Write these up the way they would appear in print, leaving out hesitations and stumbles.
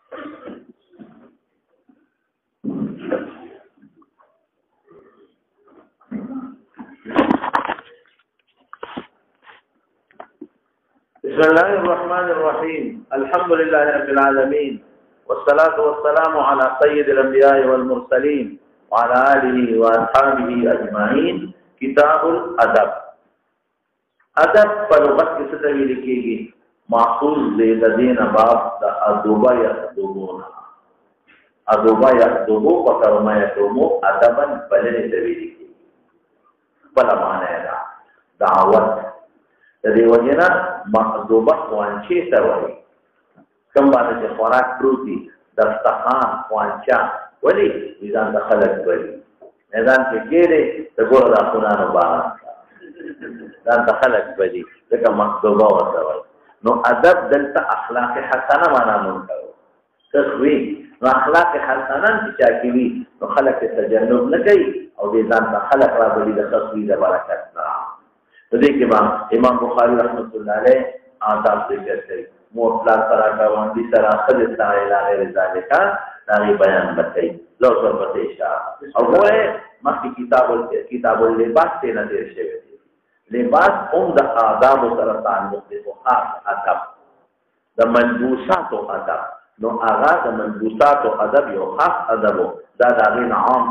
بسم الله الرحمن الرحيم الحمد لله رب العالمين والصلاة والسلام على سيد الأنبياء والمرسلين وعلى آله وأصحابه أجمعين كتاب الأدب ادب پر لغت کې څه ته ویل کېږي ماخوذ دې د دین باب د ادوبه یادوبونه ادوبه یادوبو په کلمه یادوبو ادبن بلنه ته ویل کېږي بل معنی دا دعوت د دې وجنه مخدوبه وانچې ته وایي کوم باندې خوراک پروتي دستخوان وانچا ولی ځان د خلک وایي میدان کې کېره د ګور د قرآن باندې ځان د خلک وایي دغه مخدوبه ورته وایي نو ادب دلته اخلاق حسنه معنا مونږ تخوی نو اخلاق حسنه چې چا کوي نو خلک تجنب نه کوي او دې ځان د خلک را بلی د خصوصي د برکت نه دې کې امام بخاری رحمۃ اللہ علیہ آداب ذکر کړي مو پلان سره کاوندي سره خپل سره غیر ذالک دا بیان وکړي لو څه پته اشاره او ګوره مخکې کتاب اللباس ته نه دی شوی لباس هم د آداب سره تعلق لري او خاص ادب د ملبوسات او ادب نو هغه د ملبوسات او ادب یو خاص ادب دا د عام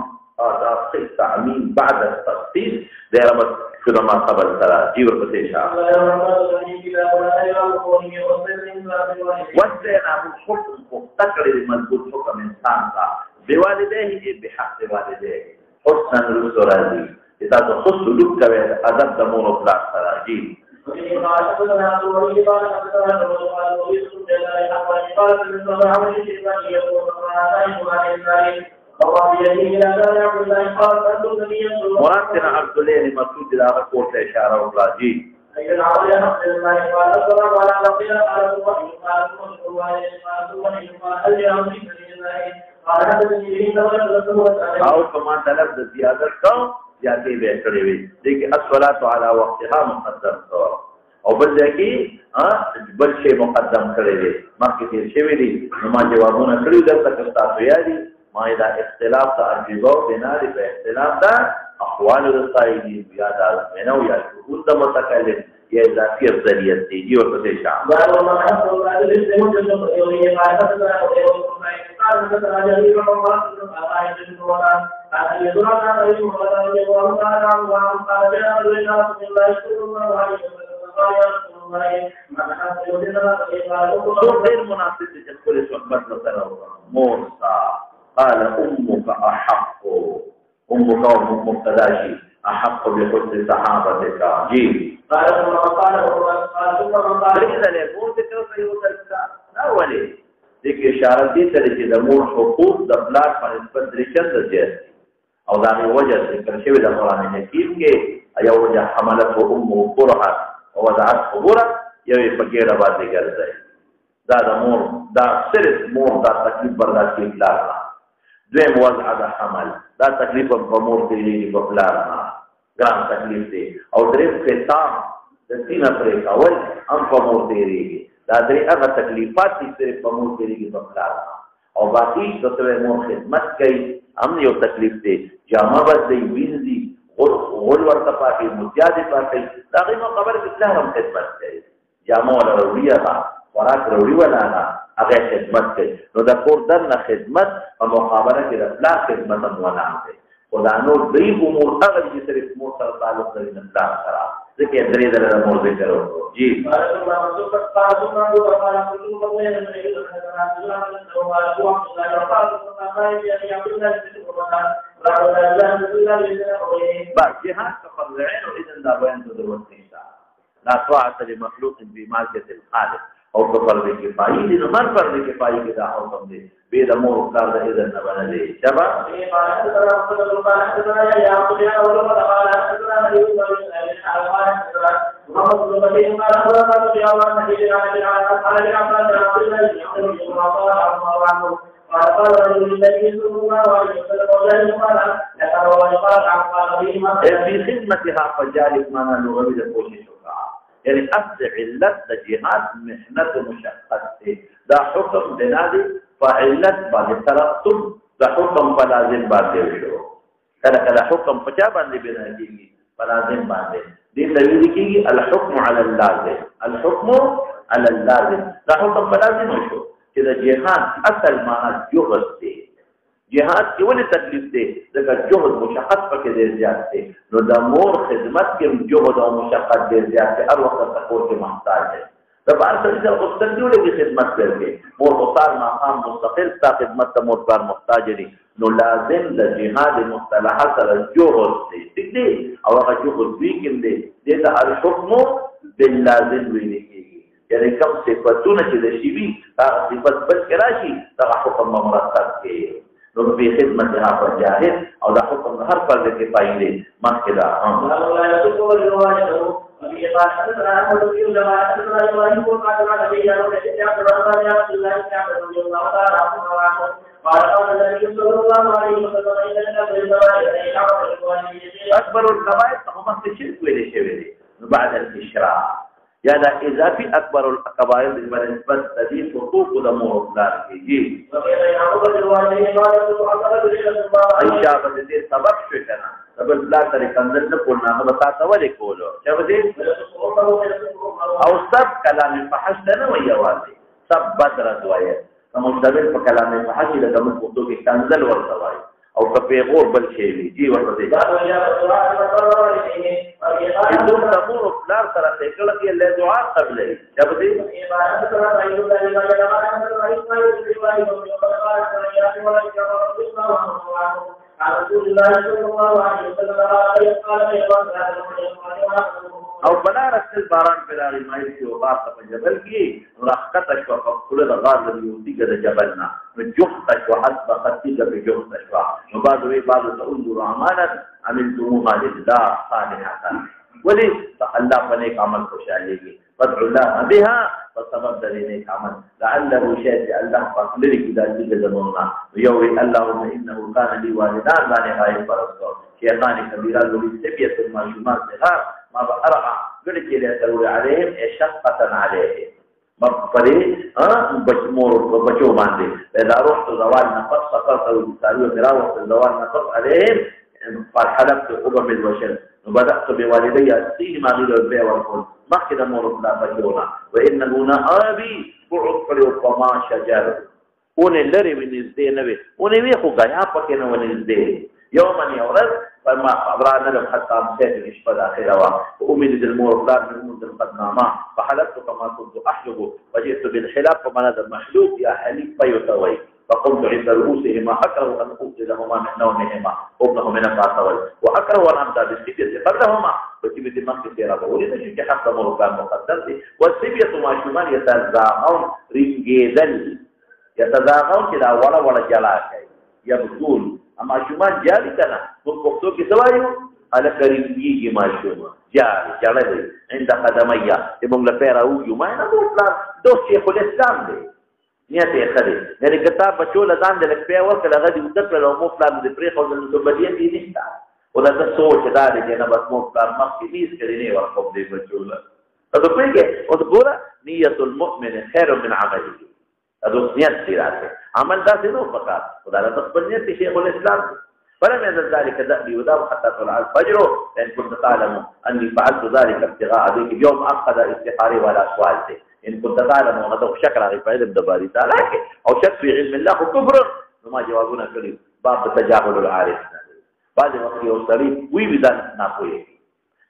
آداب تعمیم بعد التخصيص د ربط كما قبل ترى جيور بتيشا وسنا الحكم مفتقر لمنبوط حكم انسان کا بوالديه بحق والديه حسنا الرسول اذا تخص لك ادب دمور اطلاق تراجيل مراتنا عبد الله مسعود الى قوت اشاره وراجي او كما طلب زیادت کو زیادې به کړې وي دغه الصلاه على وقتها مقدم او بل ځکه بل شی مقدم کړی دی مخکې تیر شوی دی نو ما جوابونه کړی درته تاسو یادي ما دا اختلاف د ارجو بنار په اختلاف دا احوال الرسائل یا دا منو یا شهود د متکلم یا اضافي افضلیت دی او څه شامل غير مناسب لكل صحبة موسى قال أمك أحق أمك ومبتداشي أحق بحسن صحابتك جيب قال ليس ليكون ذكر سيوتا لا ولي ذكر إشارة دي تلك دمور حقوق دبلات فنسبت درشن درجات او داغي وجه ذكر شوي دا قرآن حكيم كي ايا وجه حملته أمه قرحا ووضعت قبورا يوي فقير باتي کرده دا مور دا صرف مور دا تکلیف برداشت کی اطلاق دویم وضع دا حمل دا تکلیف په مور تیریږي په پلار نه ګران تکلیف دی او دریم ختام د سینه پرې کول هم په مور تیریږي دا درې هغه تکلیفات چې صرف په مور تیریږي په پلار نه او باقي د مور خدمت کوي هم یو تکلیف دی جامه بدلي وینځي غول ورته پاتې متیادې پاتې دا غیمه خبر اسلام هم خدمت کوي جامه ولا وروړي خوراک وروړي ولا نه هغه خدمت کوي نو د کور دنه خدمت او مقابله کې د پلان خدمت هم ولا کوي خدا نو دې امور هغه چې صرف مور سره تعلق لري نه پلان سره ځکه درې د مور ذکر وکړو جی بس جهاد فرض عين واذن لا بين ضرورت نشته لا طاعه لمخلوق بمعصيه الخالق او فرض کفایي دي نو هر فرض کفایي کې دا حکم دی به د مور کار د اذن نه باندې شبا في خدمتها فجالب معنا لغوي د کوشش يعني أصل علت جهاد محنة مشقت دا حكم بنادي فعلت باندې ترتب د حکم په لازم باندې شو کله کله حکم په چا باندې بنا کیږي په لازم باندې دې تلوي کیږي الحكم على اللازم الحكم على اللازم دا حکم په لازم شو چې د جهاد اصل معنا جهد دی جهاد کې ولې تکلیف دی ځکه جهد مشقت پکې ډېر زیات دی نو د مور خدمت کې جهد او مشقت ډېر زیات دی هر وخت تکور کې محتاج دی د بار سړي سره غوښتل دی ولې خدمت کوي مور او پلار مقام مستقل تا خدمت ته مور پلار محتاج دي نو لازم د جهاد مصطلحه سره جهد دی ٹھیک دی او هغه جهد وی کوم دی د الحكم باللازم ویل کېږي یعنی کوم صفاتونه چې د شی وی هغه صفات بل کې راشي دا حکم مرتب کوي نو په خدمت هغه جاهد او دا حکم هر فرد کې پایلې مخکې دا الله یا تو روایت ابي قاسم رحمه الله تعالى ابراهيم کو قال نبي يا رب يا رب يا الله يا رب الله تعالى قال النبي صلى الله عليه وسلم اكبر الكبائر هم الشرك والشرك بعد الاشراك یا دا اضافي اکبر الكبائر بالنسبه تدي حقوق الامور دار کیږي عائشہ په دې سبب شو کنه سبب لا طریق اندر نه پورنا نو بتا تا ولې کولو چې او سب کلام فحش نه وی اوازه سب بدر دوایه مستمر په کلام فحش له کوم وختو کې کنزل ورته وای او په پیغور بل شي وی دی ورته دی انتم تمور بلار سره کله کې له دعا قبلې جب دې او بلا رسل باران په لاري مې چې او بار په جبل کې راحت شو په کله د غار د یوتي د جبلنا جوخت شو حسب خطيله په جوخت شو نو بعد وی بعد تقول امانه عملتموها لله صالحه ولي الله فنيك عمل خوشاليږي فادعوا الله بها فسبب ذلك عمل لعله شيء الله فقلك اذا جد زمنا يوي اللهم انه كان لي والدان لا نهايه فرسو شيطان كبيرا ذي سبيه المعلومات صغار ما بأرعى قلت لي تقول عليهم شقة عليهم مقبري بجمور بجو ماندي اذا رحت زوال نقص سقطت وبالتالي مراوح زوال نقص عليهم فالحلفت قبم البشر وبدأت بوالدي أسقيه ما غير البيع والقول ما كده مورد لا بجونا وإنه نآبي بعقل وما شجر ونلري من الزدين نبي ونبيخو قيا فكنا ونزدين يوما يورد فما أبرانا لهم حتى أمسيت الإشفاد آخر وأمد المورد لا من أمد القدنامة فحلفت كما كنت أحلب وجئت بالخلاف فما هذا المحلوب يا حليف فيتوي فقمت عند رؤوسهما أكره أن أوصلهما من نومهما وابنه من القاطول وأكره أن أمضى بالسبية قبلهما وكبت المنطق سيرابه ولذا شك حتى مرقان مقدرته والسبية ما شمان يتزاغون رنجيدل يتزاغون كده ولا جلاك يبدون أما شمان جالي كنا من قبطوك سوايو على كريميجي ما شمان جالي عند قدمية يبون لفيرا ويو ما ينبو فلان دو شيخ الإسلام دي نیت یې خري یعنی کتاب بچو لزان د لکپیا ورکړه هغه دې وکړه او مو پلان دې پرې خو د متبدین دي نشته او دا سوچ دا دې نه بس مو پلان مخکې دې کړی نه ورکوم دې بچو له تاسو پېږه او ګوره نیت المؤمن خير من عمله اذو نیت دې راځي عمل دا څه نو پکار خدای له تخبرني شیخ الاسلام فلم يزل ذلك دأبي وداو حتى طلع الفجر لأن كنت تعلم أني فعلت ذلك ابتغاء ذلك اليوم أخذ استخاري ولا سؤالتي إن كنت تعلم وغدوك شكرا في علم دباري تعالى أو شك في علم الله وكفر وما جوابنا كريم باب تجاهل العارف بعد وقت يوصلي ويبدان ناقويه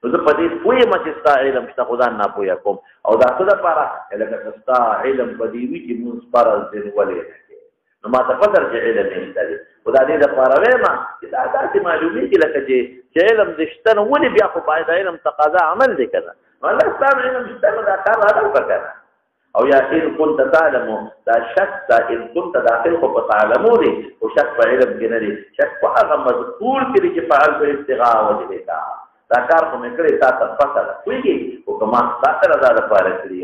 نو پدې وې ما چې ستا علم شته خدای نه پوهه کوم او دا څه د پاره لکه ستا علم پدې وی چې موږ پاره ځین ولې نو ما ته فکر چې علم نشته دي خدای دې د پاره ما چې دا داسې معلومي چې لکه چې علم دشته نو ولې بیا خو باید علم تقاضا عمل دې کړه والله ستا علم شته دا کار راځي فکر او یا ان كنت تعلم دا شک دا ان كنت داخل خو په تعلمو دي او شک په علم کې نه دي شک په هغه مذکور کې چې فعل په ابتغاء وجه دا دا کار خو مې کړی تا ته پته ده وایي او کما تا سره دا لپاره کړی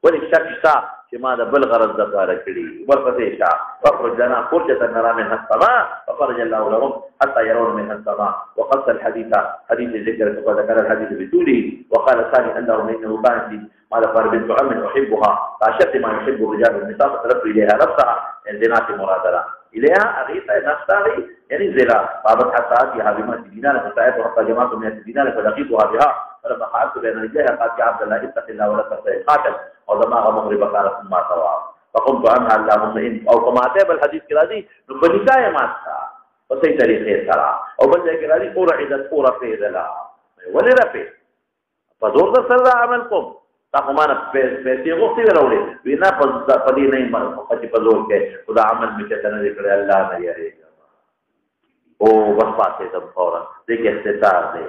ولې شک شته چې ما د بل غرض دپاره کړي ورپسې شه فاخرج لنا فرجة نرى منها السماء فخرج الله لهم حتى يرون منها السماء وقص الحديث حديث ذكر وذكر الحديث بطوله وقال الثاني انه انه كانت لي مال فار بنت عم احبها فاشد ما يحب الرجال النساء فطلبت اليها نفسها انزنات مرادله اليها اغيث نفسها يعني زلا بابت حساسها بما دينار فساعدت حتى جمعت من الدينار فلقيتها بها فلما قعدت بين رجليها قالت يا عبد الله اتق الله ولا تقتل قاتل ودماغ مغرب قال ثم طوى فقمت عنها اللهم ان او كما اتى الحديث كرادي بنكايه ماتا وسي طريقه سرا او بل كرادي قرعدت قرا في ذلا ولي رفي فزور سر عملكم تاسو ما نه پیسې غوښتي وروړي وینا په دې نه مخکې په زور کې خدا عمل مې ته نه کړی الله نه یریږي او بس پاتې د فورا دې کې استثار دی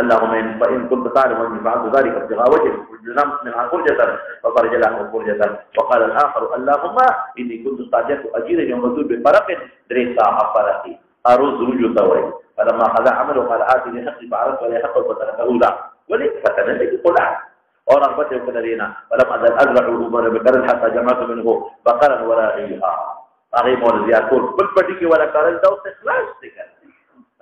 اللهم ان كنت تعلم اني فعلت ذلك ابتغاء وجهك فلزمت من فرجة فخرج له فرجة وقال الاخر اللهم اني كنت استعجلت اجير يوم رسول بفرق دريسا فرقي ارز رجو توي فلما قضى عمله قال اتني حقي فعرفت ولا حق فتركه لا وليس فتن لك قلع اور رغبته قدرينا ولم ازل ازرع عمر بكر حتى جمعت منه بقرا وراعيها اغي مول زياكل كل بدي ولا كارل دو اخلاص ذكر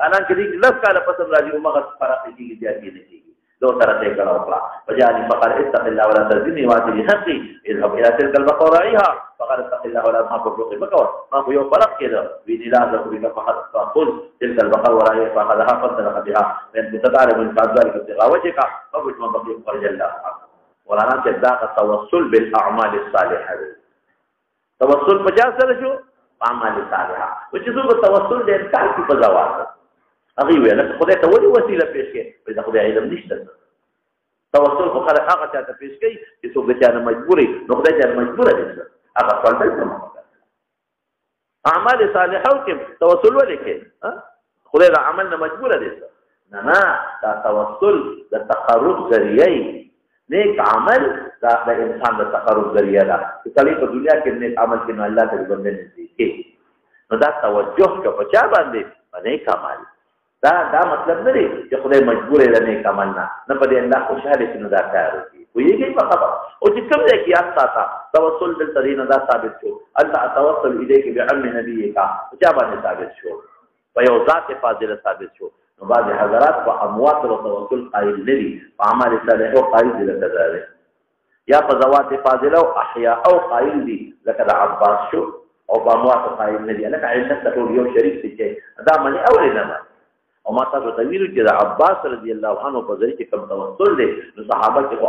انا كدي لف قال فسم راجي ومغ فرق دي جاي نتي دو طرفه كلا وقلا وجاني فقال اتق الله ولا تزني واتي حقي اذهب الى تلك البقره راعيها فقال اتق الله ولا تفرق بكور ما هو يوم فرق كده بنلازم بك فخذ تلك البقره وراعيها فاخذها فانطلق بها لان تتعلم من فعل ذلك ابتغاء وجهك فقلت ما بقي خرج الله ورانا تداق التوسل بالاعمال الصالحه توسل بجاز شو اعمال صالحه وجزء التوسل ده انكار في فزوات اغي ویل خدای ته ولي وسیله پیش کړي په خدای علم نشته توسل خو خلک هغه ته پیش کوي چې څوک چې نه مجبوري نو خدای ته مجبور دي هغه فلسفه کومه اعمال صالحه او کې توسل ولیکي خدای د عمل نه مجبور دي نه دا توسل د تقرب ذریعہ نیک عمل دا د انسان د تقرب ذریعہ ده چې کله په دنیا کې نیک عمل کې الله ته بندنه نږدې نو دا توجه کو په چا باندې نیک عمل دا مطلب نه دی چې خدای مجبور دی نه کمال نه په دې الله خوشاله شنو دا کار کوي ویږي په خبره او چې کوم ځای کې یاد توسل دل ترين دا ثابت شو الله توسل الیک بعلم نبیک چا باندې ثابت شو په یو ذات فاضله ثابت شو نو بعض حضرات په اموات او توسل قائل ندي په اعمال صالحو قائل دي لکه یا په ذوات فاضله او احیاء او قائل دي لکه عباس شو او په اموات قائل ندي لکه عیسی ټول یو شریک دي دا معنی اورینه او ما تاسو ته ویلو چې د عباس رضی الله عنه په ځای کې کوم توسل دی نو صحابه کې خو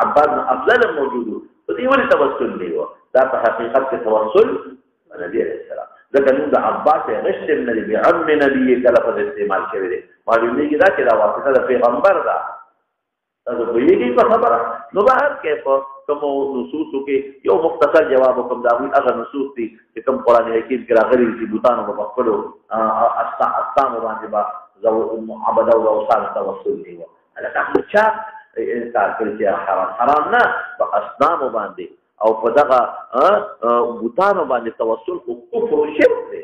عباس افضل موجود په دې ولې توسل دی دا په حقیقت کې توسل نبی عليه السلام ځکه نو د عباس غشت من بعم نبی کله په استعمال شوی دی معلومیږي دا چې دا واسطه د پیغمبر ده تاسو په یوه په خبره نو بهر کې په کوم نصوص کې یو مختصر جواب کوم دا وی هغه نصوص دي چې کوم قران حکیم کې راغلي چې بوتانو په خپل استام باندې با زو عبادت او اوسان توسل دی هغه چا انکار کوي چې حرام نه په استام باندې او په دغه بوتانو باندې توسل او کفر او شرک دی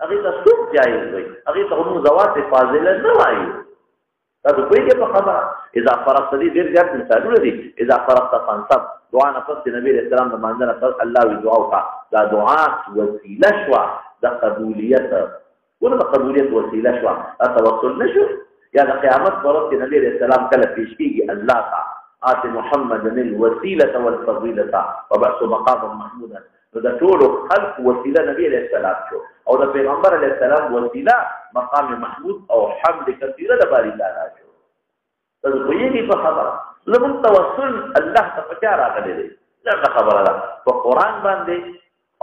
هغه تاسو جایز وي هغه ته نو زوات فاضله نه وایي تاسو په دې په خبره اذا فرغت دي ډیر ځات مثالونه دي اذا فرغت فانصب دعا نفس نبی رسول الله باندې پر الله وی دعا وکړه دا دعا وسیله شو د قبولیت ورته قبولیت وسیله شو توسل نشو یا د قیامت ورځ نبی رسول الله کله پیش کیږي الله تعالی آت محمد الوسيله والفضيله وبعث مقام محمودا نو د ټول خلق وسیله نبی علیہ السلام شو او د پیغمبر علیہ السلام وسیله مقام محمود او حمد کثیره د باری تعالی شو تاسو په یوه په خبره لمن توسل الله تفکر راغلی دی دا خبره ده په قران باندې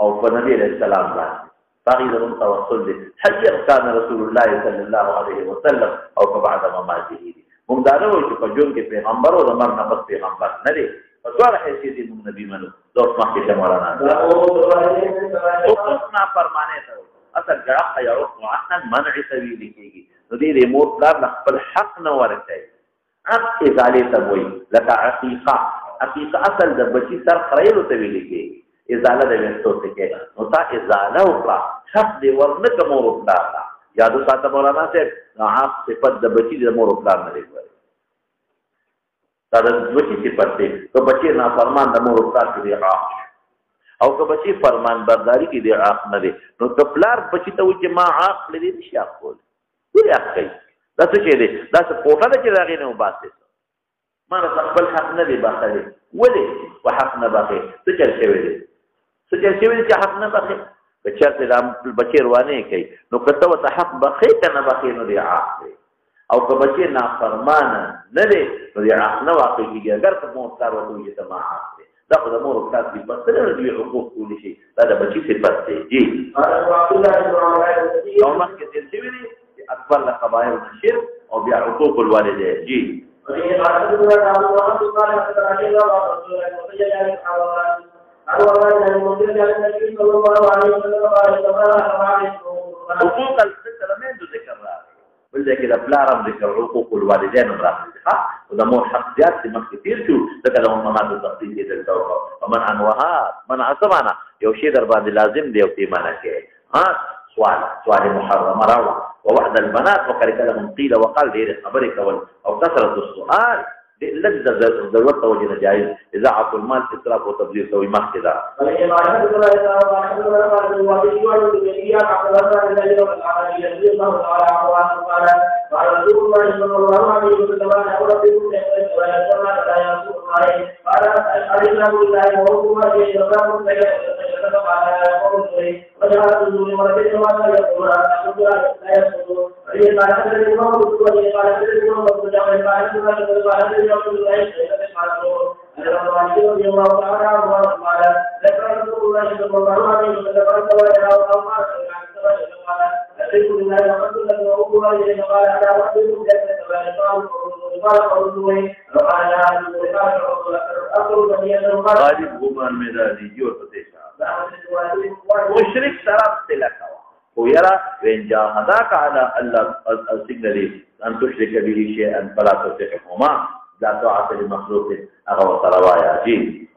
او په نبی علیہ السلام باندې باقي لمن توسل دي حجر كان رسول الله صلی الله علیه وسلم او بعد مماته موږ دا نو چې په جون کې پیغمبر او د مرګ نه پس پیغمبر نه دی فسوار حیثیت موږ نبی منو دوست مخکې مولانا حکمنا فرمانه ته اصل جواب یعرف عن منع سبیل کېږي نو دې مور پلار خپل حق نه ورکړي حق ازاله ته وایي لکه عقیقه اصل د بچی سر خړېلو ته ویل کېږي ازاله د وستو ته کې نو تا ازاله وکړه حق دې ورنه کوم مور پلار یادو ساته مولانا صاحب حق صفت د بچی د مور پلار نه دی دا د دوی صفت دی که بچی نافرمان د مور پلار کې دی عاق او که بچی فرمان برداری کې دی عاق نه دی نو که پلار بچی ته وایي چې ما عاق لري نشي عاق کولی ولې عاق کوي دا څه شی دی دا څه کوټه ده چې د هغې نه وباسې ما نه خپل حق نه دی بخلی ولې په حق نه بخې څه چل شوی دی څه چل شوی دی چې حق نه بخې که چېرته دا بچی روانې کوي نو که ته ورته حق بخې که نه بخې نو دی عاق دی او که بچی نافرمانه نه دی نو دی عاق نه واقع کېږي اگر که مور پلار ورته وایي چې ته ما عاق دی دا خو د مور او پلار صفت نه ده دوی حقوق کولی شي دا د بچي صفت دی جی او مخکې تېر شوي دي چې اکبر له قبایل نه شرک او بیا حقوق الوالدین جی حقوق المیندو ذکر راغی بل ځای کې د پلار هم ذکر حقوق الوالدین هم راغلی او د مور حق زیات دی مخکې تېر شو ځکه د امهاتو تفصیل یې دلته وکړو ومنع وهات منع څه معنا یو شی در باندې لازم دی او تی منع کوي سوال محرمه راوړه ووحد البنات وقد لهم قيل وقال ډېرې خبرې کول او کثرة السؤال لږ د ضرورت په وجې نه جایز اضاعة المال اسراف او تبذیر کوي مخکې ده غالب غمان میدادی جور مشرک طرف سے لکھا هو يرى وإن جاهداك على ألا السجن أن تشرك به شيئا فلا تطعهما لا طاعة لمخلوق أغوى رواية جيد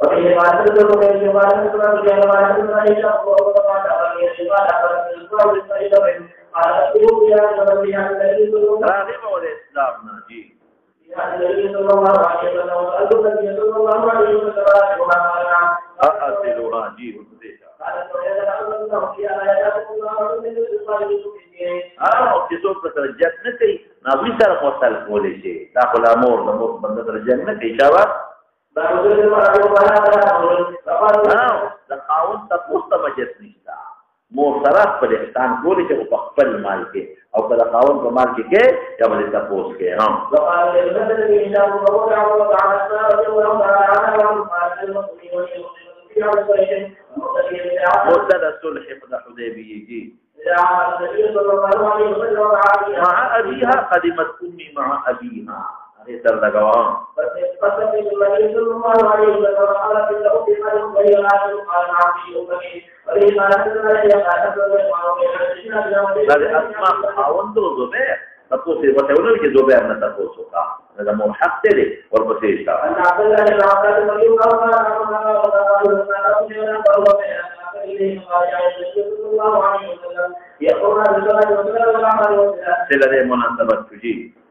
راغب والإسلام ناجي أأصل راجي چې څوک په درجات نه کوي ناوی سره موصل کولی شي دا خو د مور بنده درجات نه کوي شابه د خاوند تپوس ته مجلس نشته مور سره خپل احسان کولی چې په خپل مال کې او که د خاوند په مال کې کې یا به تپوس کې مدد الصلح قد حديبيه مع أبيها قدمت أمي مع أبيها هذه تردقوا هذه أسماء خاوندو زبير تقوسي وتقولوا لك زبير ما تقوسوا هذا مو حق لي والبسيط سلة مناسبة تجيب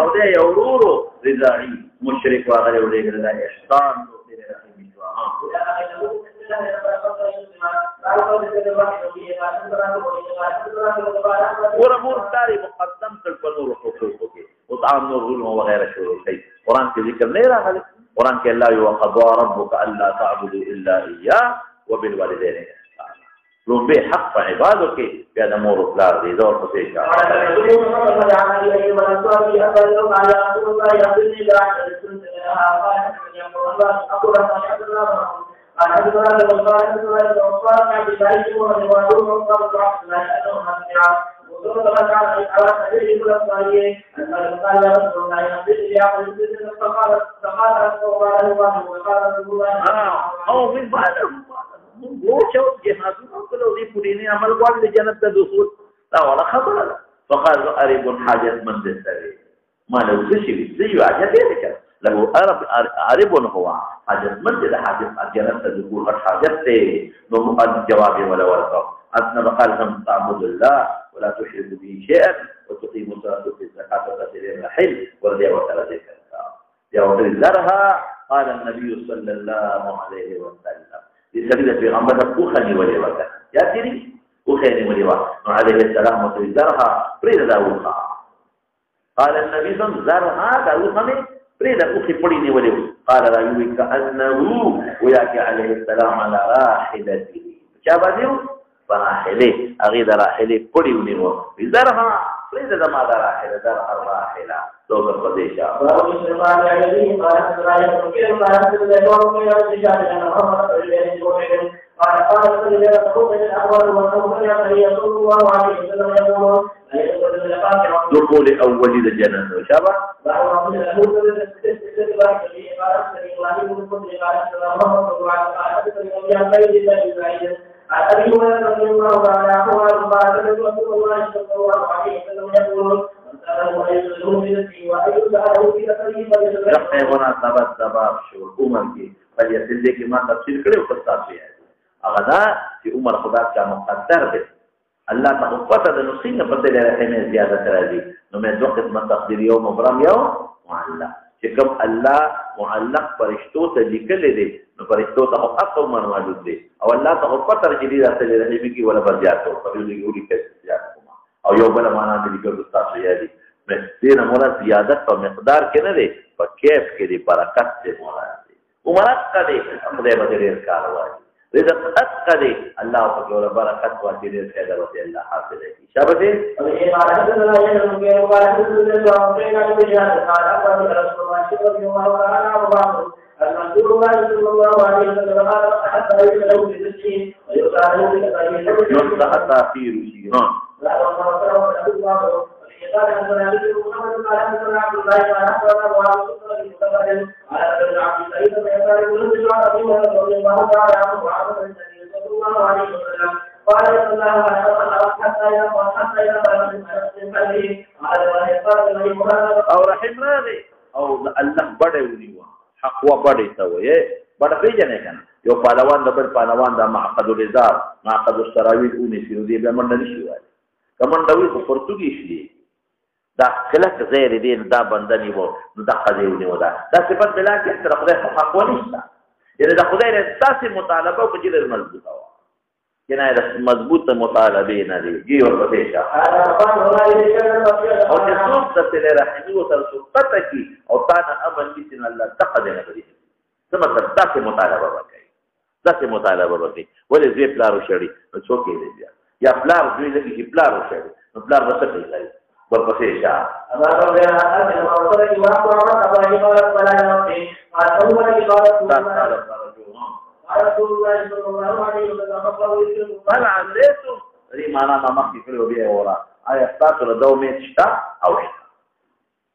او ده يورورو رضاعي مشرك وغير وليك رضا احسان ورمور تاري مقدم كالبنور حقوقك وطعام نور ظلم وغير شروع شيء قرآن في ذكر ليرا هذا قرآن في الله وقضى ربك ألا تعبدوا إلا إياه وبالوالدين إحسانا لون به حق عبادك بهذا امور لا دي دور قصيشة او من بعد وشو جهازنا كلو دي پوريني عمل غوړ د جنت ته دخول دا ولا خبره. فقال قريب حاجت من دسري ما له شيء زي حاجه دي له عرب هو حاجت من دي حاجت جنت ته دخول حاجت ته نو جواب ولا ورقه أثنى قال هم تعبد الله ولا تشرك به شيئا وتقيم الصلاة وتؤتي الزكاة وتصل الرحم ولا وصل ذلك يوم الزرها قال النبي صلى الله عليه وسلم لسبيل في غمضة أخني وليوكا يا تري أخني وليوكا عليه السلام وصل الزرها بريد داوخا قال النبي صلى الله عليه وسلم زرها داوخا بريد أخي بريني وليوكا قال رأيوك كأنه وياك عليه السلام على راحلته شابه راحله أغيد راحله قولي ونينو بزرها ليس دما راحله درها الراحله لو بالقديشة دخول أول الجنة شابه أبي هريرة رضي الله تعالى عنه قال رسول الله صلى الله عليه وسلم يقول سبب شو عمر کې فلیسل کې ما تفسیر کړو په تاسو یې هغه دا چې عمر خدا کا مقدر دی الله ته پته د نصیب په دې راځي زیادت راځي نو مې دوه قسمه تقدیر یو مبرم یو معلق چې کوم الله معلق فرشتو ته لیکل دي نو فرشتو ته حق او موجود دي او الله ته پته راځي راځي رحم کې ولا برجاتو په دې کې کې او یو بل معنا دې کې تاسو یې دي دین مراد زیادت په مقدار کې نه دی په کیف کې دی برکت دې مراد دی عمرت کدي خدای به دې کار وایي رزق کدي الله په ګور برکت واچي دې څنګه وته الله حاصل شي شابه دې او عبادت الله یې نو کې عبادت دې او پیغام دې یاد تعالی پر رسول الله صلی الله علیه وسلم المنصور الله صلى الله عليه وسلم حتى يلو بالدين ويقال له حتى تاخير شيء لا الله قال أن النبي محمد قال أن عبد الله قال أخبرنا وعلى سنة المتبادل على ابن عبد السعيد فيقال كل شجاع رضي الله تعالى عنه وعبد النبي صلى الله عليه وسلم قال صلى الله عليه وسلم حتى يقال من قلبه على ما يقال النبي محمد أو رحم راضي أو الله بڑے ونیوا حق و بڑے توے بڑا پیجنے کنا یو پهلوان د بل پهلوان د معقد الازار معقد السراویل اونې سیرو دی به منډه نشي وایي کمنډوي په پرتګیش دی دا کله زیر دین دا بندنی وو نو دا قضیه ونیو دا صفات بلا کې تر خدای حق ونیستا یعنی دا خدای رساسي مطالبه په جدي مضبوطه وا کنه دا مضبوطه مطالبه نه دی جی ور پدېشا او چې څوک د تل رحمی او تر سقط کی او تا نه امن دي چې الله تقدر نه کوي څه مطلب دا چې مطالبه وکړي دا چې مطالبه وکړي ولې زی پلارو شړی نو څوک یې دی یا پلار دوی لګي چې پلارو شړی نو پلار وسه کوي berpesisah. Dari mana nama kita lebih orang? Ayat satu ada domet sta, awal.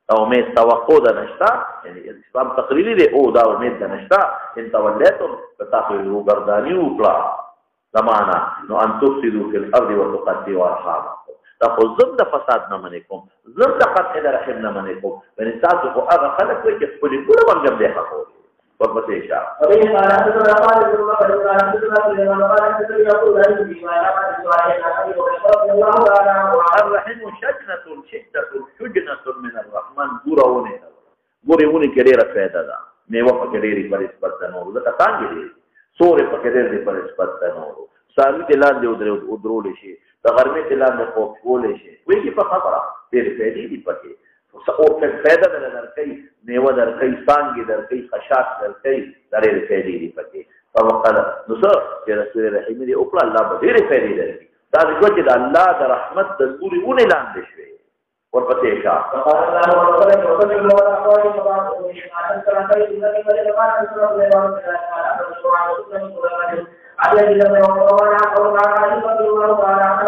Domet tawakkud dan sta, ini Islam takriri deh. Oh domet dan sta, intawaletum betakhulu berdaniu pula. Zamana, no antuksidu fil ardi wa tuqaddi wa arham. تاخذ ضمن فساد نه منې کوم ضمن قطع د رحم نه منې کوم ولې تاسو خو هغه خلک وي چې خپل ټول باندې دې حق وي ورپسې اشاره الرحم شجنة شجنة من الرحمن ګورونه کې ډېره فائدہ ده میوه په ډېری پر نسبت ده نو ځکه څنګه دي سورې په ډېری پر نسبت ده نو سامي دلان دی ودرول شي د غرمه دلان په کولې شي وایي په خبره ډېر فائدې دي پکې او څه فائدہ ده درکې میوه درکې څنګه درکې خشاک درکې ډېر فائدې دي پکې په وقاله نو څه چې رسول رحیم دی او په الله به ډېر فائدې درکې دا د کوچ د الله د رحمت د پوری ونه لاندې شوی ورپسې ښه على الذين يقولون قولنا عن الله تعالى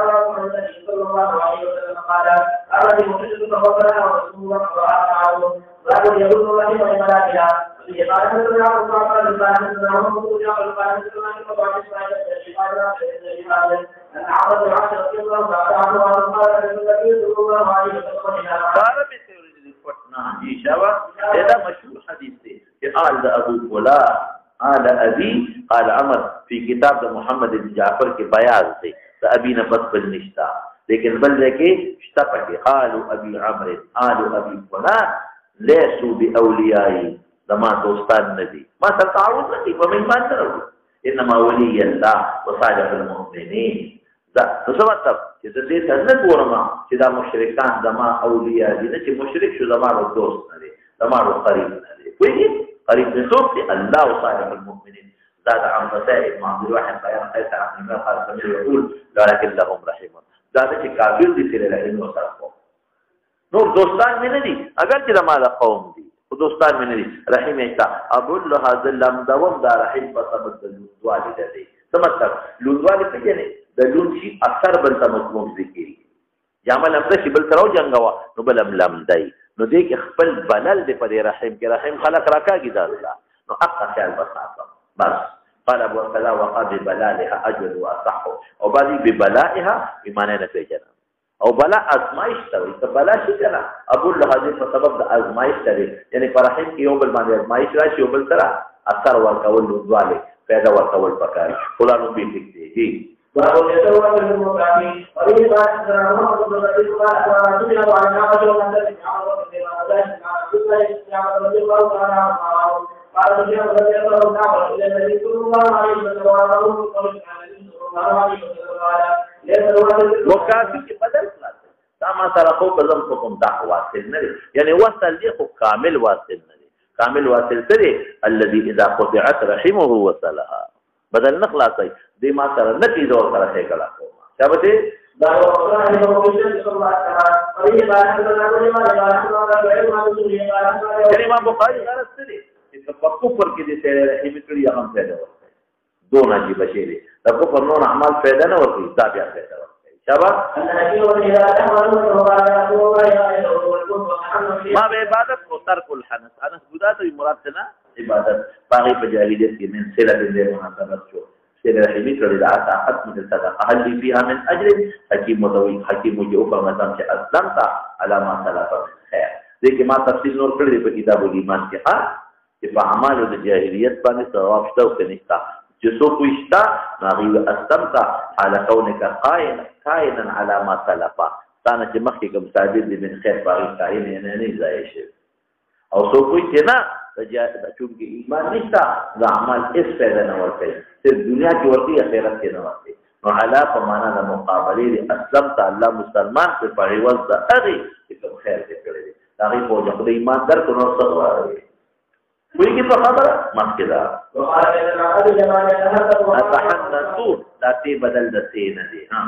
صلى الله عليه وسلم قال أرى المحدث فقبلنا ورسول الله صلى الله عليه وسلم باب يقول الله وملائكته قال حدثنا عبد الله قال حدثنا محمد بن جعفر قال حدثنا ابن اسماعيل أن عبد العاص رضي الله تعالى عنه قال النبي صلى الله عليه وسلم جی شابه دا مشهور حدیث دی کہ آل دا ابو فلان آل ابی قال عمر فی کتاب دا محمد بن جعفر کے بیاض دی دا ابی نفس بل نشتا لیکن بل لکے شتا پکی قالو ابی عمر آل ابی فلان لیسو بی اولیائی زما دوستان ندی ما تتعوض ندی ومن ما ترو انما ولی اللہ وصالح المؤمنین دا څه مطلب چې د دې څنګه ګورم چې دا مشرکان زما اولیاء دي چې مشرک شو زما دوست نه دي زما قریب نه دي وایي قریب نه څوک دي الله وصالح المؤمنين زاد عن مسائل ما عبد الواحد بيان قيس عن ما قال سمي يقول لكن لهم رحم زاد چې کافر دي چې رحم وسره نور دوستان مې نه دي اگر چې زما قوم دي دوستان مې نه دي رحم ایسا ابو الله ذلم دوم دا رحم په سبب د والد دي څه مطلب لوندوالي څه نه د لون شي اکثر بل ته مضمون ذکر یا مل امده شي بل تر او جنگوا نو بل املم دی نو دې کې خپل بلل دی په رحم کې رحم خلق راکاږي دا الله نو حق خیال بساطه بس قال ابو القلا وقد بلالها اجر واصح او بعضی ببلائها بمعنی نه پیژنه او بلا ازمایش ته وي ته بلا شي کنه ابو الحديث په سبب د ازمایش ته یعنی پر رحم کې یو بل باندې ازمایش راشي یو بل سره اثر ورکول لوځواله پیدا ورکول پکار قرآن به ټیک دی وأقول يتوقف المقامين وإن قال حدثنا محمد بن ربيع قال سئل عن عمر ومن ذلك عمر بن عبد رضي الله تعالى عنه قال رضي الله تعالى إلى النبي صلى الله عليه وسلم وأمره قال النبي صلى الله عليه وسلم قال وكافي کې بدل کړه دا ما سره خو بزم کوم دا واصل نه یعنی وصل دی خو کامل واصل نه کامل واصل سره الذي اذا قطعت رحمه وصلها بدل نه خلاصي دې ما سره نه کی زور سره څه کلا کوم شابته دا وصله له محمد صلی الله علیه وسلم امام بخاری غلط دي چې په کفر کې دې سره رحم کړی هم پیدا ورته دوه عجیب شی دي دا کفر نور اعمال پیدا نه ورته دا بیا پیدا ورته شابه ما به عبادت او ترک الحنس انس بدات مراد نه عبادت باقي په جاهلیت کې من سله دې مناسبت شو سله رحمی کړی دا طاقت من صدقه هل فيها من اجر حکیم متوي حکیم جو په مطلب چې اسلمت علامه سلف خیر دې کې ما تفصیل نور کړی په کتاب الایمان کې چې په اعمال د جاهلیت باندې ثواب شته او کنيستا چې څو کوښتا ناغي اسلمت على كونك قائنا على ما سلف تانه چې مخکې کوم تعبیر دې من خیر باغی کاین نه ځای شي او څو کوښ نه د چونکه ایمان نشتا د اعمال اس پیدا نه ورته صرف دنیا کې ورته آخرت کې نه ورته نو علا په معنا د مقابله اسلمت الله مسلمان په پریوز د هغه چې کوم خیر دې کړی دا غي په د ایمان در کو نو څه وایي وی کی په خبره مخکې دا تحنثون دا تی بدل د تی نه دي ها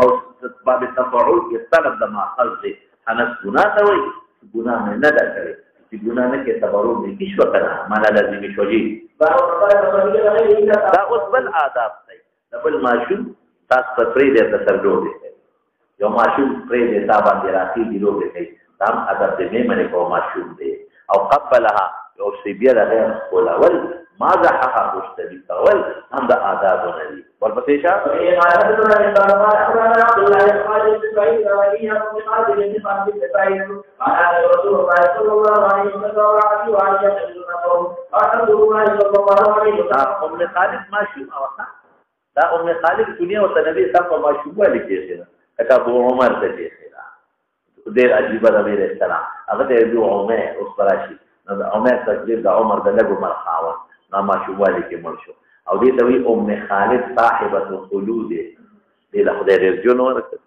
او باب التفاعل کې طلب د ماخذ دي حنث ګناه ته وي ګناه نه ده کړی چې ګناه نه کې تبرع نه کیش وکړه معنا لازمي شوږي دا اوس بل آداب دی بل ماشوم تاسو پرې دې تر دوه یو ماشوم پرې دې تا باندې راځي دی لوګي کوي تام ادب دې نه منې کو ماشوم دې او قبلها یو سی بیا غیر اول ما زحها مشتبي اول هم د آداب نه دي ورپسې شه ام خالد ماشوم او دا ام خالد دنیا او نبی صلی الله علیه وسلم ماشوم لیکي کله ابو عمر ته کېږي ډېر عجیب ده ویل السلام هغه د ابو عمر اوس راشي نو د عمر تقدیر د عمر د لګو مرخاوه نو ماشووالی کې مړ شو او دې ته وی ام خالد صاحبه الخلود دې له خدای دې جون ورکړه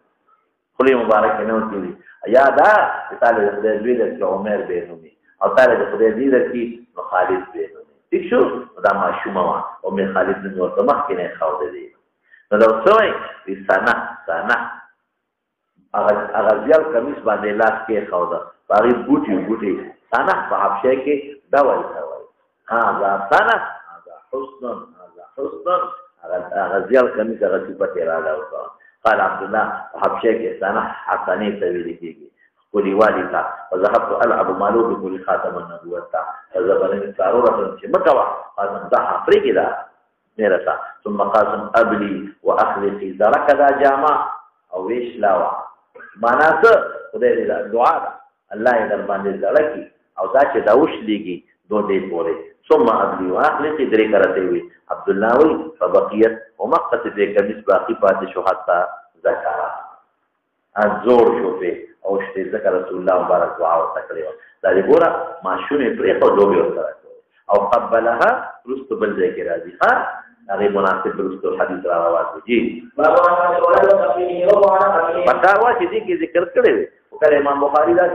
خلی مبارک نه وتی یا دا تعالی دې دې د عمر به نومي او تعالی دې دې درکې نو خالد به نومي ٹھیک شو دا ماشومه وا ام خالد نو ورته مخ کې نه خاو دې نو دا څوې دې سنا هغه ځل کمیس باندې لاس کې خاو دا باغی بوټي سنا په حبشه کې دا وایي هذا سنة هذا حسن غزيال کمی کا غصوبت اراده وکړه. قال عبد الله حبشه کې سنه حسنه تویل کېږي کولی والی تا وذهبت العب مالو بكل خاتم النبوت تا فزبرني ضروره چې مکوا قاسم ده افریقی دا میرا تا ثم قاسم ابلي واخلقي ذلك ذا جامع او ویش لاوا معنا څه خدای دې دعا ده الله یې در باندې ځړکی او دا چې دا وشلېږي دوه دې پورې ثم ابلي واخلقي درې کرته وي عبد الله وي فبقيت ومقت دې کمیس باقی پاتې شو حتی ذکر ازور شو په او شته ذکر رسول الله مبارک دعا او تکلیو دا دې ګوره ماشونه پرې خو دوه ورته او قبلها رست بل ذکر راځي ها هغه مناسب رست حدیث را راوځي جی پتا وا چې دې کې ذکر کړی وي کله امام بخاری دا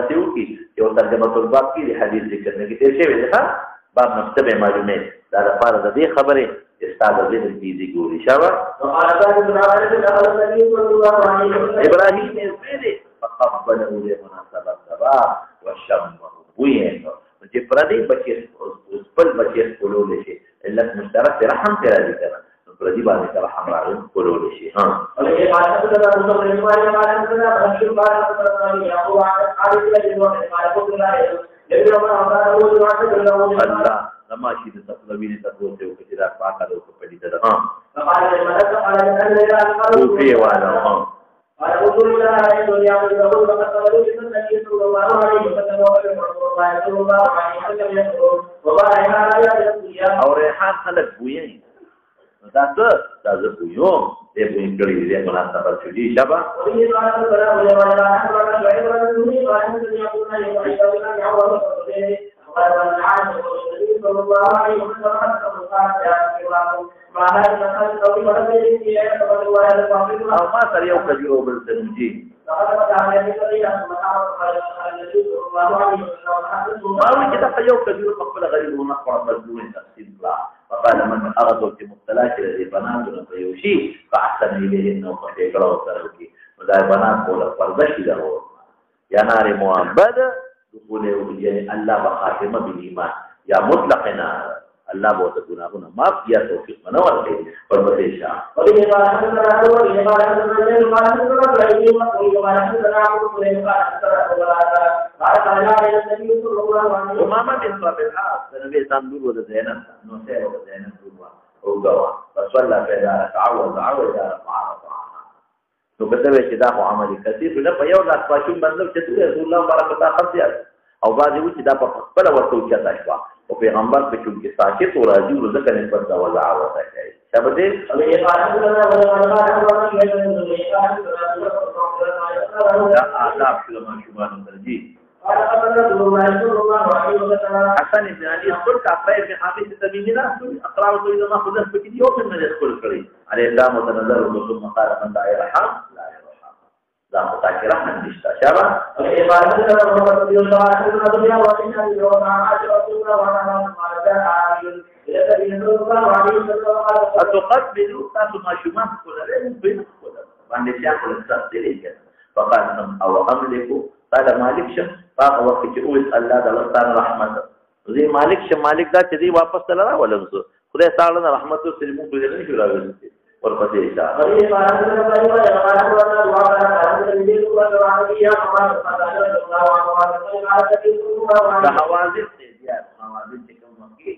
سیو کی یو ترجمه الباب کې حدیث ذکر نه کې تیر شوی دی ها باب مکتب معلومه دا لپاره د دې خبره استاد دې دې ګوري شاوه ابراهيم دې فقبله لمناسبه الدبا وشمه وینه چې پردي بچي خپل بچي کولول شي علت مشترک رحم ته راځي کنه پردي باندې رحم راځي کولول شي ها الله لما شي د تطلبين تاسو ته چې دا پاکه د په دې ده ها او په والا ها او ریحان خلق بوین دا څه دا زه بویم دې بوین کړی دې مناسبه شوی شبا او ما سره یو کجورو بل تنجي ما وی چې دا یو کجورو په خپل غریب ونه خپل مجبور تقسیم کړه فقال من اغذو چې مبتلا کړي دي بناتونه په یو شي فاحسن الیه انه قد کړه سره کی دا بنات کوله پرده شي دا یا نار معبد دخول یعنی الله بخاتمه بالایمان یا مطلقنا الله بہت گناہوں معاف کیا توفیق منور دے اور بتیشا امامہ بن ربيعہ نبی سامدور ود زینب نو سے ود زینب دوا او غوا فصلى فلا تعوذ تو کته چې دا عمل کثیر نه په یو ځای پښین باندې چې رسول الله برکت خاصه او باندې و چې دا په خپل ورته چتا شوا او پیغمبر په کوم کې ساکت او راضي او ځکه نه پردا وضع وته کوي شابه دې آداب شلما شومان درجی حسن بن علي خپل کافر بن حافظ تميمي نه اقرار کوي ما خدای په دې یو څه نه خپل کړی علي دا متنظر او ثم قال من داعي رحم لا يرحم دا متاکر رحم نشتا شابه اتقبلوا تاسو ما شومان کولای بین کولای باندې چې خپل ستاسو فقال او املكوا قال مالک شه هغه وخت چې اوس الله د الله تعالی رحمت زی مالک شه مالک دا چې دی واپس تلرا ولنسو خدای تعالی رحمت او سلمو په دې نه شو راوځي ورپسې اشاره دا حوادث دي حوادث کوم کې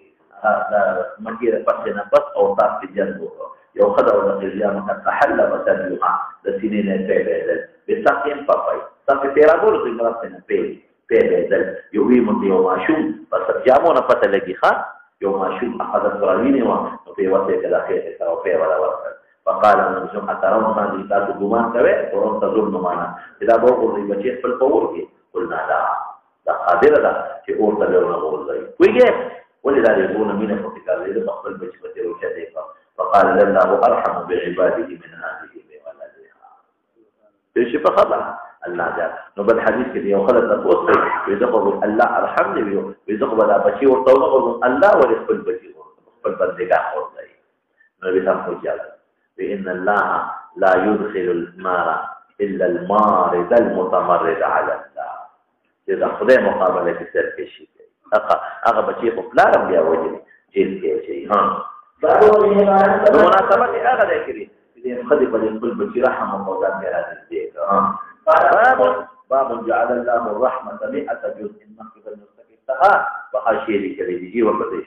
دا مکه پسې نه پس او تاسو جنبو یو خدای او د قیامت تحل بسدها د سینې نه پیدا بتقیم پپای تاسو تیرا ګورو چې مرسته نه پیدا یو وی مونږ یو ماشوم پس جامو نه پته لګي ښا یو ماشوم اخذ قرانینه و په واسطه کې داخله او په ولا ورته فقال انهم اترون هذه تاسو ګمان کوي قرآن تظن معنا دا به ورته بچي خپل پور کې قلنا دا قادر ده چې اورته له نه ورځي ویګه ولذا يقولون من فقال اذا خپل بچي په تیرو چته فقال الله ارحم بعباده من هذه بولدها ايش فخطا الله جل نو بل حديث کې یو خلک تاسو ويذقوا الله ارحم دی ويذقوا دا بچي ورته الله ولې خپل بچي خپل بندګا ورځي نو به تاسو وایي بإن الله لا يدخل المار إلا المارد المتمرد على الله إذا خدای مقابله کې سر کې شي هغه بچي په پلان بیا وځي جیل کې شي ها بمناسبت هغه دی کړي دې خدای په دې خپل بچی رحم او ځان دی راځي باب جعل الله الرحمة 100 جزء من قبل المستقيمها وحاشيه لكريم دي وبدي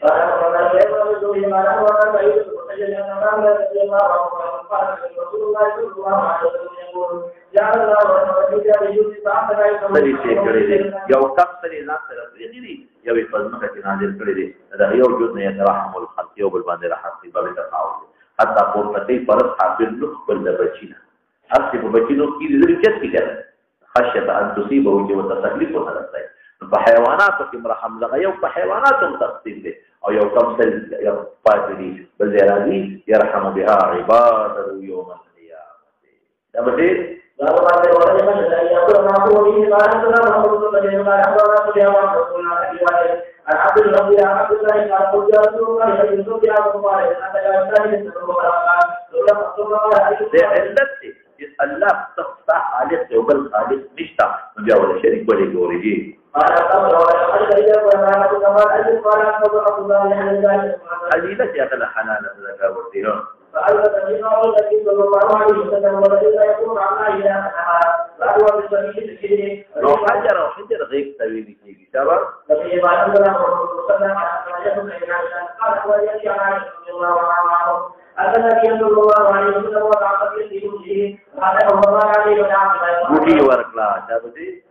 یو کم سری ځان سره دی یو په ځمکه کې نازل کړی دی دا یو جزء نه يترحم الخلق یو بل باندې رحمت دی بل تقاول حتی قرته فرض حاضر نو بل بچینا اصلي په بچینو کې دې چت کې خشيه ان تصيبه جو تکلیف ورته په حیواناتو کې مرحم لغه یو په حیواناتو تقسیم دي او یو کم سل یو فاضلی بل زرادي يرحم بها عباده يوم القيامه دا به دا باندې ورته چې یو ما په دې باندې دا محمد صلی الله علیه وسلم الحمد لله عبد الله قال قل يا رسول الله يوسف يا مبارك انت لا تستطيع الله تفتح عليك وبل خالق نشتا بیا ولا شریک ولا ګوريږي حديث يا تل حلال زکا ورتيرو لو حجر غيب تويل کیږي تبا النبي صلى الله عليه وسلم وقع في وجهه قال الله عليه وسلم وجي ورقلا تابدي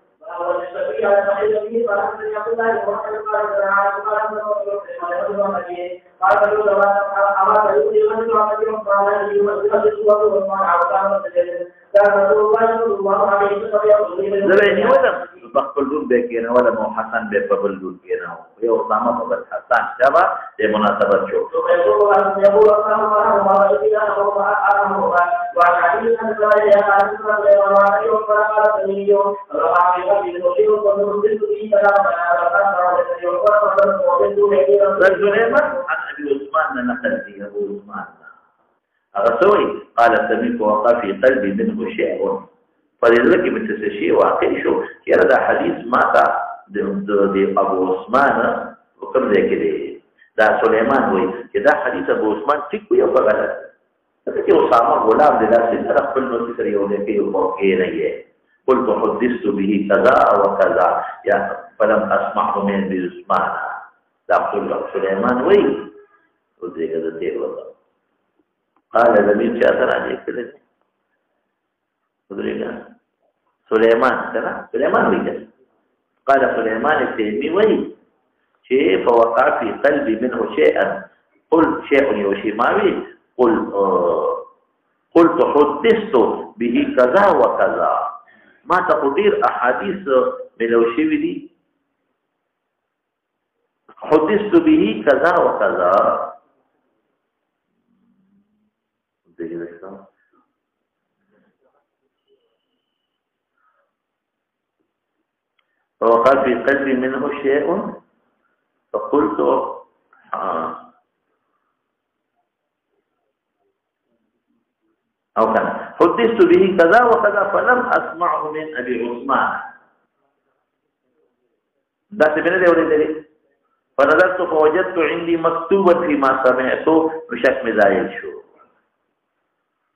بخبلون بكينا ولا مو حسن بقبلون كينا يا اسامه بن حسن جابا دي مناسبت شو يقول قال سمعت وقع في قلبي منه شيء فلذلك متسشي واقع شو يرى دا حديث ماتا دي ابو عثمان وكم ذي كده دا سليمان وي دا حديث ابو عثمان تكو يو فغلط لكي اسامه غلام دي دا سنترق كل نوتي سر يولي كي يوقعي نيه قلت حدثت به كذا وكذا يا فلم اسمعه من ابي عثمان دا سليمان وي وذي كده دي وضع قال زمين شاطر عليك كده سليمان كذا سليمان ويجل قال سليمان التيمي وي شيء فوقع في قلبي منه شيئا قلت شيء يوشي ماوي قلت حدثت به كذا وكذا ما تقدير احاديث ملوشي دي حدثت به كذا وكذا فوقع في قلبي منه شيء فقلت أو كان حدثت به كذا وكذا فلم أسمعه من أبي عثمان ده سبنا ده ولي فنظرت فوجدت عندي مكتوبا فيما سمعت بشك مزايل شو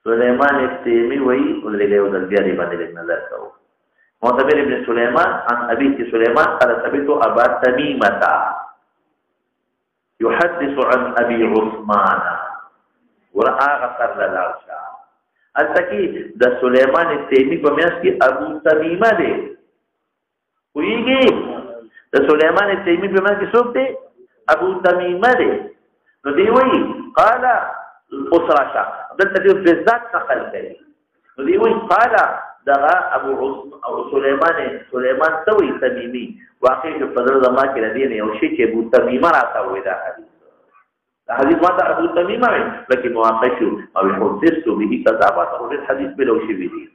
سليمان التيمي وي ولي ودل بياري بندل نظر كو معتبر ابن سليمان عن أبي سليمان قال سمعت أبا تميمة يحدث عن أبي عثمان ورأى غفر للعشاء التكي ده سليمان التيمي بمياسكي أبو تميمة ده ويجي ده سليمان التيمي بمياسكي سوف ده أبو تميمة ده نديوي قال أسرى شاء دلت ديو بالذات نقل كريم نديوي قال دغه ابو سليمان توي تميمي واقع په فضل زما کې ردی نه او شي چې ابو تميمه راته وې دا حدیث ما ته ابو تميمه وې لکه مواقع شو او حدثت به كذا او الحديث بلو شي وی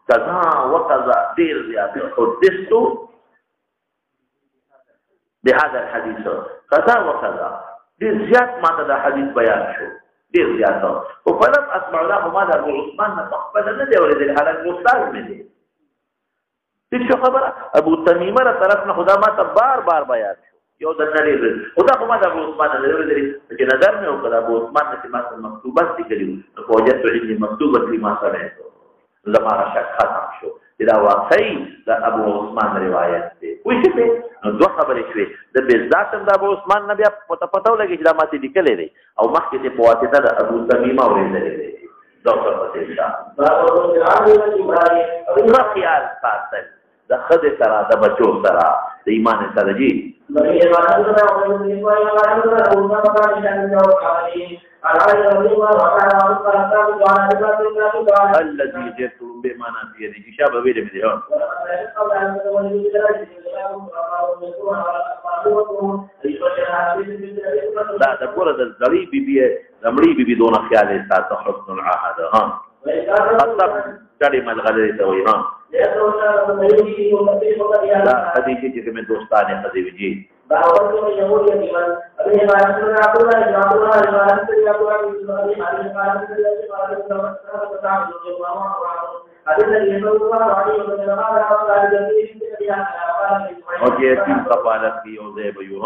كذا وكذا دير زیات حدثت بهذا الحديث كذا وكذا دير زیات ما ته دا حدیث بیان شو دیر زیاده او فلم اسمع له ما ده ابو عثمان مقبل نه دی ورته حالت مستاز مې دي څه خبره ابو تميمه را طرف نه خدا ما ته بار بار بیان شو یو د نړۍ او دا کومه د ابو عثمان لري چې نظر مې وکړ ابو عثمان چې ما مکتوبات لیکلي نو په وجه ته دې مکتوبه کلمه سره زما شک ختم شو چې دا واقعي د ابو عثمان روایت دی وایي چې نو دوه خبرې شوې د بالذات د ابو عثمان نه بیا پتو لګي چې دا ماته لیکلې دی او مخکې په واسطه د ابو تمیم اورېدلې دی دا څه پته دا خیال ساتل د خدای سره د بچو سره د ایمان سره جی الذي جئتم بمعنى دي شابه ویل مې دا د پوره د زړی بیبي زمړی بیبي دونه خیال یې ساته حسن العهد ها حتی چړې ملغلې ته وي ها دا خدیجه چې کومه دوستانه خدیجه اوکے تین کفالت کی او دے بیو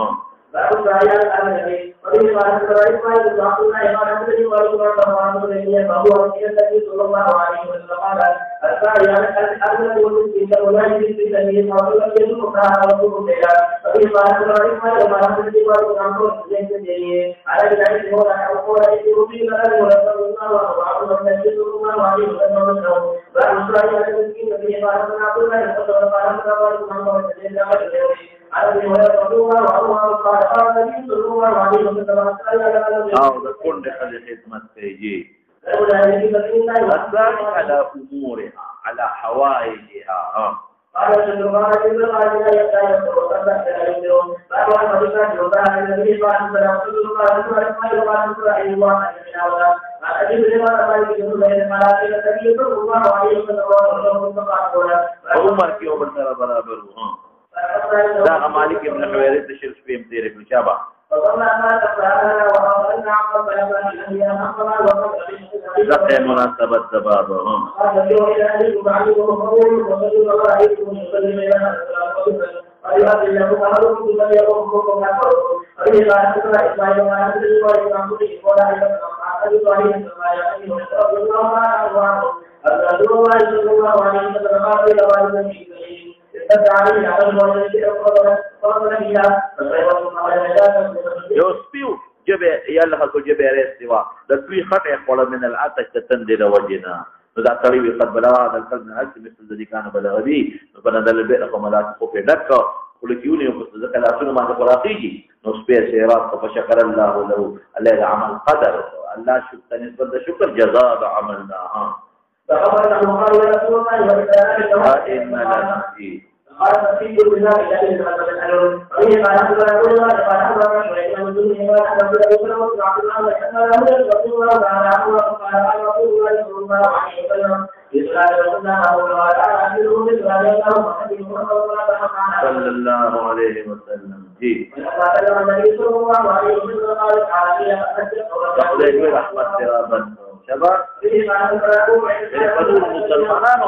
او د کونډه خلک خدمت کوي الثاني على امورها على حوائجها عمر کی عمر سره برابر ہوں دا مالک ابن حویرث د شرف په امتیر ابن شابه ذکر مناسبت سبب هم یو سپیو جبه یالله کو جبه رستوا د توی خټه خپل من العتش تندې د وجنا نو دا تړي وي قد بلغ د کلن حج مثل ذي كان بلغبي نو بدل البيت قملات خو په دک ولکيوني په ذکر لاسونه ما قراتيږي نو سپیر شیرات په شکر الله له الله عمل قدر الله شکر نسبت شکر جزاء عملنا ها فخبر عن قال رسول الله ان لنا قال تفيد بالله الى الألون وهي قال رسول الله قال أمر شريك من دونه وأن رسول الله وعبد الله وحسن له رسول الله تعالى قال رسول الله صلى الله عليه وسلم إسرائيل رسول الله تعالى أخبره بالله صلى الله عليه وسلم جي وقال النبي صلى الله عليه وسلم قال تعالى رحمة ربنا شباب المسلمان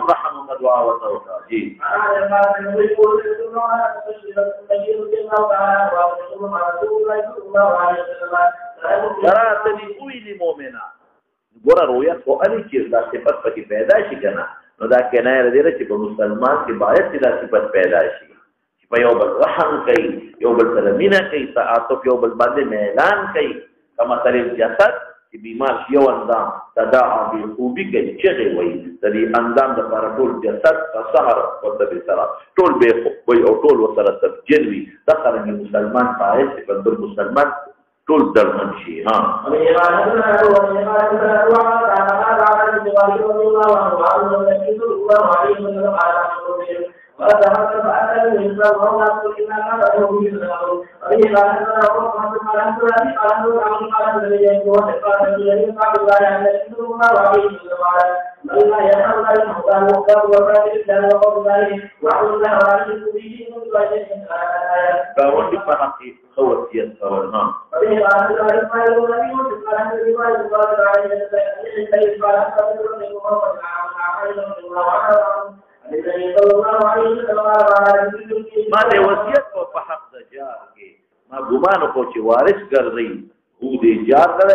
رحمهم الدعاء والتوكل جي ترى ویلی مومنان ګوره رویت خو الی چې دا صفت پکې پیدا شي کنه نو دا کنایه لري چې په مسلمان کې باید دا صفت پیدا شي چې په یو بل رحم کوي یو بل سره مینه کوي تعاطف یو بل باندې اعلان کوي کما طریق جسد چې بیمار یو اندام تداعى بالخوبي کې چغې وي د دې اندام د لپاره ټول جسد په سحر او د سره ټول به وي او ټول وسره تبجل وي دا څنګه مسلمان باید چې په مسلمان ټول درمن شي ها وتحسب أن الإنسان وهو يقول إن كان له من الأمر وإن كان له رحمة على سورة قال له على الذي وقال الذي قال لا يعلم الله عليه وسلم بل يحمل المختار وقال وقال الإسلام وقال ذلك وعلى الله عليه وسلم فأولي فحقي خوت يسرنا وإن كان له إسماعيل ونبي وقال الذي قال عليه وسلم ما دې وصیت په حق د جار کې ما ګمان کو چې وارث ګرځي هو دې جاګر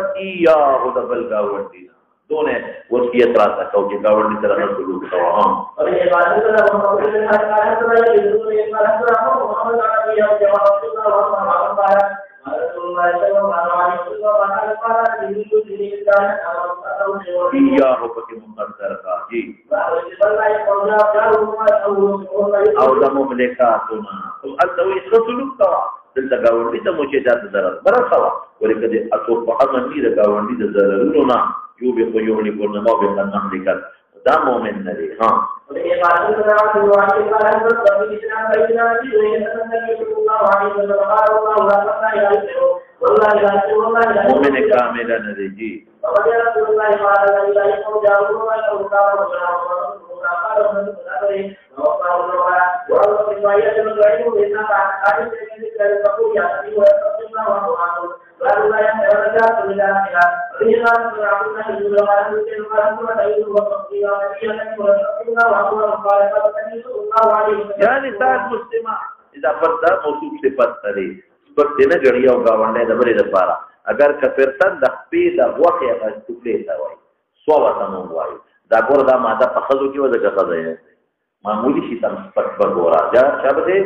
یا هو د بل گاونډي دونه وصیت راته کو چې گاونډي سره نه سلوک کوه ها اور یہ بات ہے کہ ہم کو یہ حالات ہے کہ یہ بات ہے کہ محمد علی یا جواب اللہ محمد رسول اللہ صلی اللہ علیہ وسلم یا هو پکې مقدر کا جی او د مملکاتنا او د سلوک کوه دلته گاونډي ته مو چې ذات ضرر برخوا ولکه دې اتو په امن دي د گاونډي د ضررونو نه یو به خو یو نه کول نه به نه مملکت دا مؤمن نه دی ها یہ بات ہے کہ ہم کو یہ حالات ہے کہ اسلام کا اجازت ہے کہ صلی اللہ علیہ وسلم مؤمن کامل نه دی جی یعنی سات مسلمان اذا فردا موصوف صفات لري پر دې نه غړي او گاونډي د بلې لپاره اگر کفرتن د خپې د وخت یا د ټوکلې تا وای سو وته مو وای دا ګور دا ماده په خزو کې وځه غزا یې معمولی شي تم پټ بګورا جا شب دې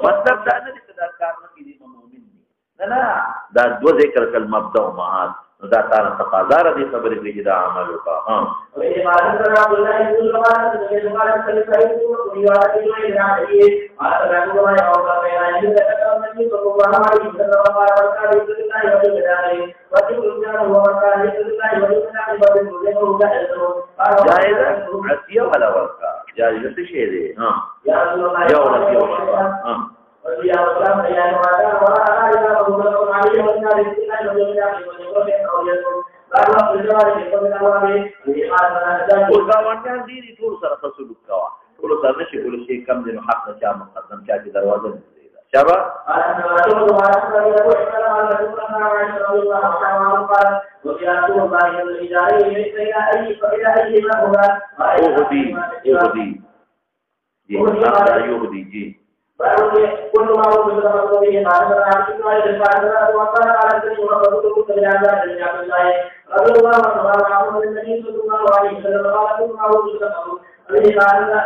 مطلب دا نه چې دا کار نه کیږي مؤمن نه دا دو ذکر کل مبدا او معاد دا تعالی تقاضا دې خبرې دې دا عمل وکا ها جائز عطیه ولا ورکا جائز څه شی دی ها یا الله ها گاونډیان دي ټول سره سلوک کوه ټول سره نشي کولای شي کم دي نو حق نه چا مقدم چا چې دروازه نه دی شابه يهودي جي كل ما هو من ربه هذا العاشق والفاعل وقال على سيدنا محمد صلى الله عليه وسلم النبي صلى الله عليه وسلم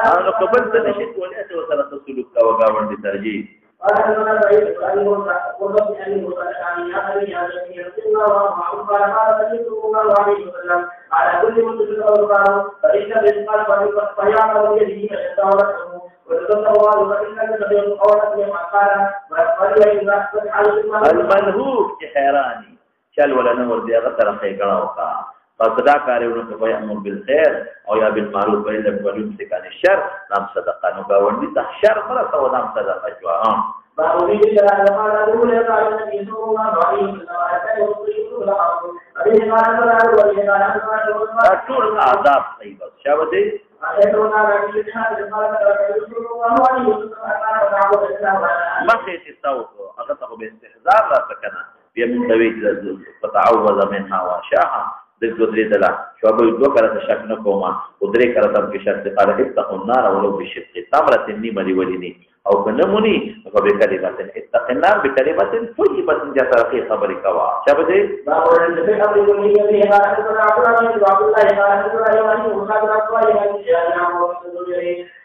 قال قبل تنشد ولا توصل تسلك وغاوند ترجي على كل مسلم أربعة فإن بالقلب فيعمل بيده فيتورثه المنهوب حيراني چل ولا نور دی هغه طرف یې کړه وکا فصدا کارونه کوي امر بالخير او یا بالمعروف ویل ولیم ذکر الشر نام صدقه نو باندې ته شر مره تو نام صدقه جو باوی دې راځه ما له تعالی نبی صلی الله علیه وسلم ټول آداب صحیح بس شابه دې مخې تاسو هغه ته به استهزاء را سکنه بیا من دوی فتعوذ منها وشاها د ګذرې دلا شوبه دوه کړه شک نه کوما او درې کړه تم کې شرط قال اتقوا النار ولو بشق تمره النيمه دی ولینی او کنمونی په کلمات اتق النار بکلمات طيبه جاء في خبر کوا شابه دې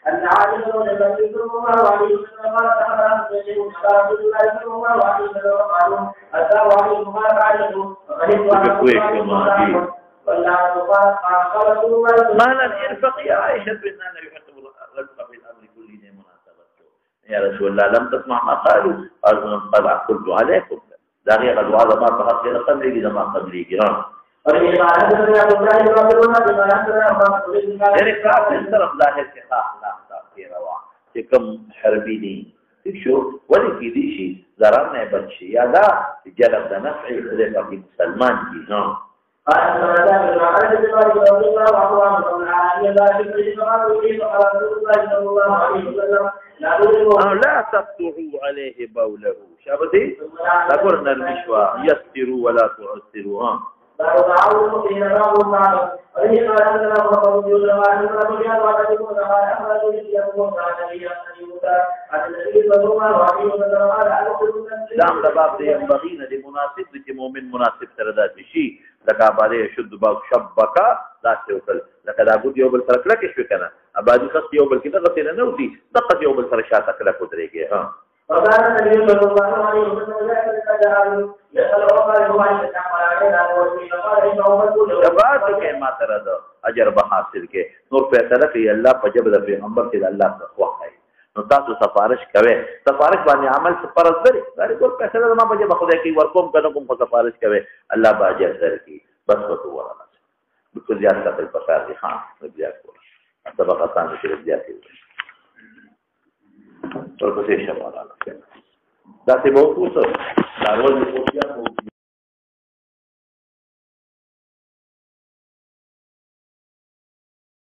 أن عائشة رضي الله عنها عليه وسلم قالت أخبرت رسول الله صلى الله عليه وسلم قالوا أتاه عليه المبارك عائشة مالا يرفق يا عائشة بأننا يحسب الرزق في الأمر كله مناسبته يا رسول الله لم تسمع ما قالوا قال قلت عليكم داغي قد وعظ ما فقط لي قبلي إذا ما قبلي كرام يعني كافر طرف ظاهر کے خاص کے روا کہ کم حربی نہیں شو ولی کی دی شي ضرر نه بچي یا دا جلب د نفع دې په مسلمان کی ها لا تقطعوا عليه بوله شابتي تقول نرمشوا يسروا ولا تعسروا دام د باب دی بغینه دی مناسب دی چې مؤمن مناسب سره دا شي لکه باندې شد باب شبکا دا څه وکړ لکه دا ګوت یو بل سره کړه کې شو کنه ابادي خاص یو بل کې دا غته نه وتی دغه یو بل سره شاته کړه کو درېږي ها وقال النبي صلى الله عليه وسلم يسأل وقال الله شفاعت کې ما تر ده اجر به حاصل کې نور فیصله کوي الله په جبر د پیغمبر کې الله څخه وایي نو تاسو سفارش کوي سفارش باندې عمل فرض دی دا ټول فیصله ما په جبر خدای کې ورکوم کنه کوم سفارش کوي الله به اجر درکړي بس وته ورانه بالکل زیات تاسو په کار دي ها زیات کول طبقاتان کې زیات دي ټول په څه شمال دا ته مو پوسو دا ورځ